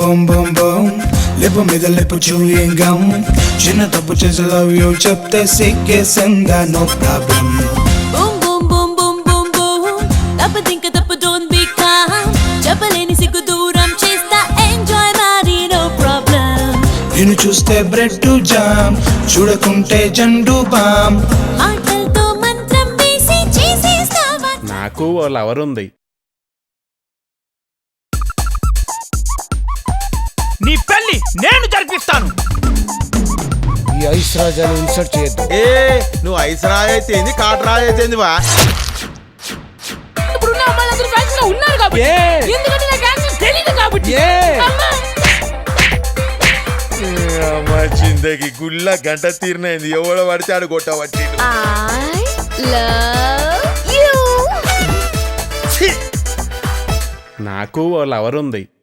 బొమ్ boom boom lip మీద lip chewing gum చిన్న తప్పు చేసి లవ్ యూ చెప్తే సిగ్గేసిందా no problem Boom boom boom boom boom boom తప్పదింక తప్పు don't be calm చెప్పలేని సిగ్గు దూరం చేస్తా enjoy మరి no problem నిన్ను చూస్తే బ్రెడ్ జామ్ చూడకుంటే జండు బామ్ మాటలతో మంత్రం వేసి చేసేస్తావా నాకు ఓ లవర్ ఉంది. నీ పెళ్లి నేను జరిపిస్తాను. ఈ ఐస్ రాజాను ఇన్సర్ట్ చేయొద్దు. నువ్వు ఐస్ రాయి అయితే ఏంది కాటు రాయి అయితే ఏంది వా ఇప్పుడున్న అమ్మాయిలందరూ ఫ్యాషన్ లో ఉన్నారు కాబట్టి ఎందుకంటే నాకు యాక్షన్ తెలియదు కాబట్టి అమ్మా అమ్మా చిందకి గుళ్ళ గంట తీరినైంది ఎవడో పడితే ఆడు కొట్టవచ్చి I love you. నాకు ఓ లవర్ ఉంది.